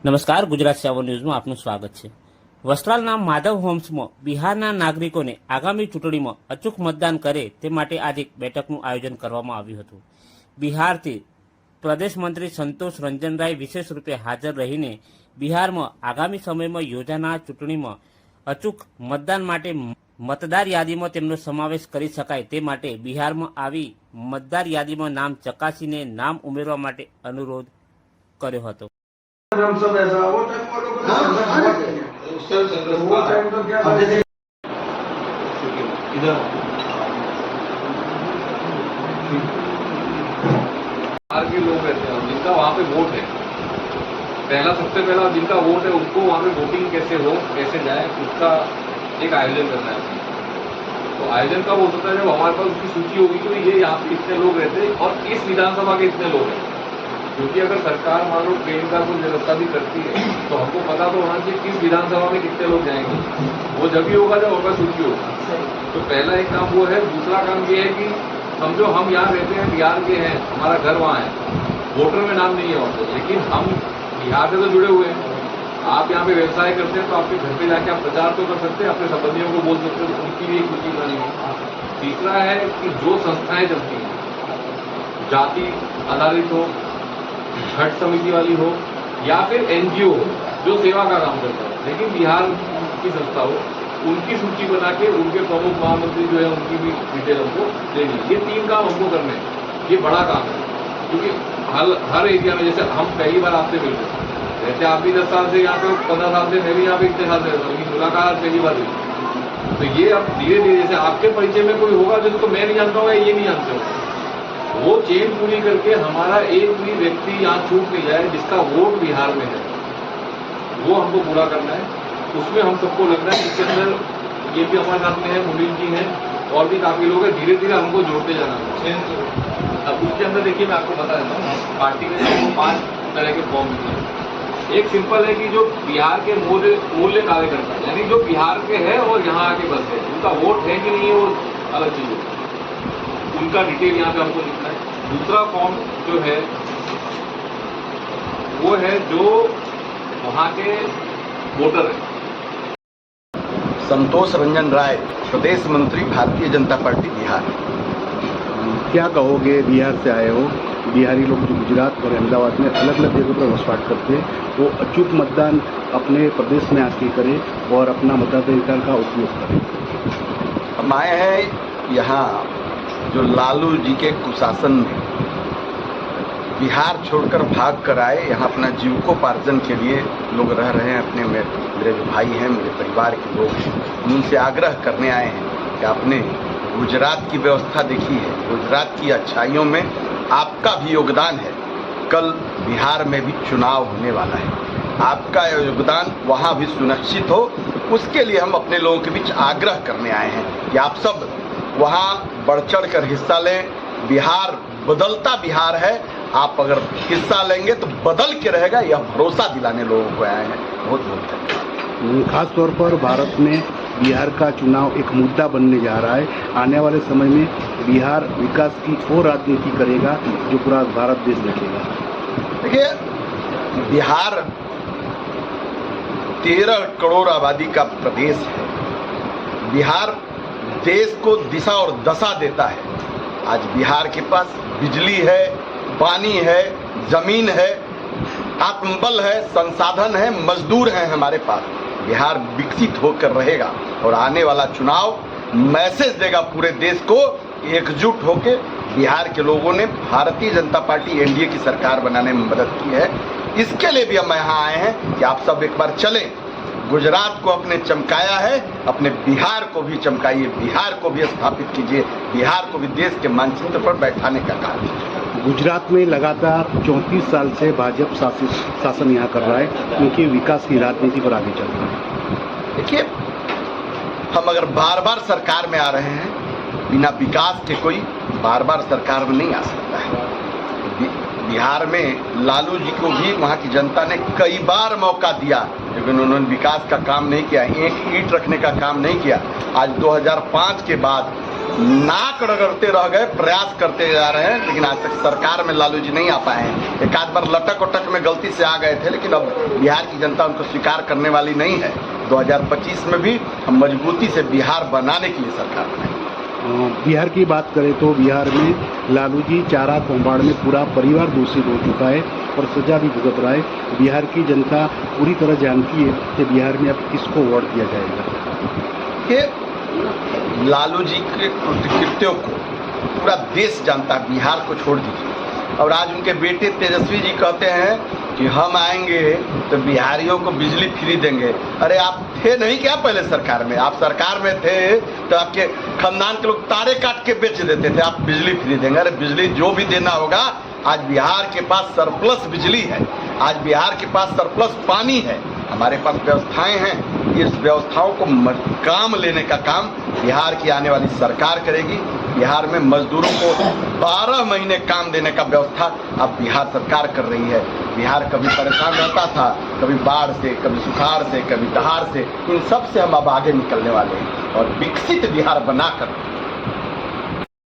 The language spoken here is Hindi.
નમસ્કાર, ગુજરાત 7 ન્યૂઝમાં આપનું સ્વાગત છે। વસ્ત્રાલના માધવ હોમ્સમાં બિહારના નાગરિકોને આગામી ચૂંટણીમાં અચૂક મતદાન કરે તે માટે આજે એક બેઠકનું આયોજન કરવામાં આવ્યું હતું। બિહારથી પ્રદેશ મંત્રી સંતોષ રંજન રાય વિશેષ રૂપે હાજર રહીને બિહારમાં આગામી સમયમાં યોજાનાર ચૂંટણીમાં અચૂક મતદાન માટે મતદાર યાદીમાં તેમનો સમાવેશ કરી શકાય તે માટે બિહારમાં આવી મતદાર યાદીમાં નામ ચકાસીને નામ ઉમેરવા માટે અનુરોધ કર્યો હતો। हम सब ऐसा वो टाइम को लोग वो टाइम तो क्या इधर बाहर के लोग रहते हैं जिनका वहाँ पे वोट है, सबसे पहला जिनका वोट है उनको वहाँ पे वोटिंग कैसे हो, कैसे जाए, उसका एक आयोजन करना है। तो आयोजन कब हो सकता है? जब हमारे पास उसकी सूची होगी कि ये यहाँ पे इतने लोग रहते हैं और इस विधानसभा के इतने लोग हैं। क्योंकि अगर सरकार मान लो ट्रेन का कोई व्यवस्था भी करती है तो हमको पता तो होना चाहिए किस विधानसभा में कितने लोग जाएंगे। वो जब भी होगा जब हमारे सूची होगा। तो पहला एक काम वो है। दूसरा काम ये है कि समझो हम यहाँ रहते हैं, बिहार के हैं, हमारा घर वहाँ है, वोटर में नाम नहीं है वहाँ पे, लेकिन हम बिहार से तो जुड़े हुए हैं। आप यहाँ पे व्यवसाय करते हैं तो आपके घर पे जाके आप प्रचार तो कर सकते हैं, अपने संबंधियों को बोल सकते हैं, तो उनकी भी एक सूची बनानी है। तीसरा है कि जो संस्थाएं चलती हैं, जाति आधारित हो, छठ समिति वाली हो या फिर एनजीओ हो जो सेवा का काम करता है, लेकिन बिहार की संस्था हो, उनकी सूची बना के उनके प्रमुख महामंत्री जो है उनकी भी डिटेल हमको देनी। ये 3 काम हमको करने हैं। ये बड़ा काम है क्योंकि हर एरिया में, जैसे हम पहली बार आपसे मिल रहे हैं, जैसे आप भी 10 साल से यहाँ पे, 15 साल से, मैं भी यहाँ पे इतने साल से रहता हूँ, मुलाकात पहली बार हुई। तो ये अब धीरे धीरे जैसे आपके परिचय में कोई होगा जिसको मैं नहीं जानता हूँ, ये नहीं जानते हो, वो चेन पूरी करके हमारा एक भी व्यक्ति यहाँ छूट नहीं जाए जिसका वोट बिहार में है, वो हमको पूरा करना है। उसमें हम सबको लगना है। इसके अंदर ये भी हमारे साथ में है, मुनील जी हैं और भी काफी लोग हैं। धीरे धीरे हमको जोड़ते जाना है। अब उसके अंदर देखिए मैं आपको बता देता हूँ, पार्टी में हमको 5 तरह के फॉर्म मिलते हैं। एक सिंपल है कि जो बिहार के मूल्य कार्यकर्ता है, यानी जो बिहार के है और यहाँ आके बस है, उनका वोट है कि नहीं है वो अलग चीज है, उनका डिटेल यहाँ पे हमको लिखना है। दूसरा फॉर्म जो है वो है जो वहाँ के वोटर हैं। संतोष रंजन राय, प्रदेश मंत्री, भारतीय जनता पार्टी, बिहार। क्या कहोगे? बिहार से आए हो, बिहारी लोग जो गुजरात और अहमदाबाद में अलग अलग जगहों पर वसवाट करते हैं, वो अचूक मतदान अपने प्रदेश में आके करें और अपना मताधिकार का उपयोग करें। हम आए हैं यहाँ जो लालू जी के कुशासन में बिहार छोड़कर भाग कर आए, यहाँ अपना जीविकोपार्जन के लिए लोग रह रहे हैं। अपने मेरे जो भाई हैं, मेरे परिवार के लोग हैं, उनसे आग्रह करने आए हैं कि आपने गुजरात की व्यवस्था देखी है, गुजरात की अच्छाइयों में आपका भी योगदान है। कल बिहार में भी चुनाव होने वाला है, आपका योगदान वहाँ भी सुनिश्चित हो, उसके लिए हम अपने लोगों के बीच आग्रह करने आए हैं कि आप सब वहाँ बढ़ चढ़ कर हिस्सा लें। बिहार बदलता बिहार है, आप अगर हिस्सा लेंगे तो बदल के रहेगा, यह भरोसा दिलाने लोगों को आए हैं। बहुत बहुत धन्यवाद। खास तौर पर भारत में बिहार का चुनाव एक मुद्दा बनने जा रहा है। आने वाले समय में बिहार विकास की और राजनीति करेगा जो पूरा भारत देश देखेगा। देखिए, बिहार 13 करोड़ आबादी का प्रदेश है। बिहार देश को दिशा और दशा देता है। आज बिहार के पास बिजली है, पानी है, जमीन है, आत्मबल है, संसाधन है, मजदूर हैं हमारे पास। बिहार विकसित होकर रहेगा और आने वाला चुनाव मैसेज देगा पूरे देश को। एकजुट होकर बिहार के लोगों ने भारतीय जनता पार्टी एनडीए की सरकार बनाने में मदद की है। इसके लिए भी हम यहाँ आए हैं कि आप सब एक बार चलें, गुजरात को अपने चमकाया है, अपने बिहार को भी चमकाइए, बिहार को भी स्थापित कीजिए, बिहार को भी देश के मानचित्र पर बैठाने का काम कीजिए। गुजरात में लगातार 34 साल से भाजपा शासन यहाँ कर रहा है, उनकी विकास की राजनीति पर आगे चल रहा है। देखिए, हम अगर बार बार सरकार में आ रहे हैं, बिना विकास के कोई बार बार सरकार में नहीं आ सकता है। बिहार में लालू जी को भी वहाँ की जनता ने कई बार मौका दिया, लेकिन उन्होंने विकास का काम नहीं किया, एक ईंट रखने का काम नहीं किया। आज 2005 के बाद नाक रगड़ते रह गए, प्रयास करते जा रहे हैं, लेकिन आज तक सरकार में लालू जी नहीं आ पाए हैं। एक आध बार लटक उटक में गलती से आ गए थे, लेकिन अब बिहार की जनता उनको स्वीकार करने वाली नहीं है। 2025 में भी हम मजबूती से बिहार बनाने के लिए सरकार बनाएंगे। बिहार की बात करें तो बिहार में लालू जी चारा कौभांड में पूरा परिवार दोषी हो चुका है और सजा भी भुगत रहा है। बिहार की जनता पूरी तरह जानती है कि बिहार में अब किसको वोट दिया जाएगा। कि लालू जी के कृत्यों को पूरा देश जानता है, बिहार को छोड़ दीजिए। और आज उनके बेटे तेजस्वी जी कहते हैं कि हम आएंगे तो बिहारियों को बिजली फ्री देंगे। अरे आप थे नहीं क्या पहले सरकार में? आप सरकार में थे तो आपके खानदान के लोग तारे काट के बेच देते थे, आप बिजली फ्री देंगे। अरे बिजली जो भी देना होगा, आज बिहार के पास सरप्लस बिजली है, आज बिहार के पास सरप्लस पानी है, हमारे पास व्यवस्थाएं हैं। इस व्यवस्थाओं को काम लेने का काम बिहार की आने वाली सरकार करेगी। बिहार में मजदूरों को 12 महीने काम देने का व्यवस्था अब बिहार सरकार कर रही है। बिहार कभी परेशान रहता था, कभी बाढ़ से, कभी सुखाड़ से, कभी दहाड़ से। इन सब से हम अब आगे निकलने वाले हैं और विकसित बिहार बनाकर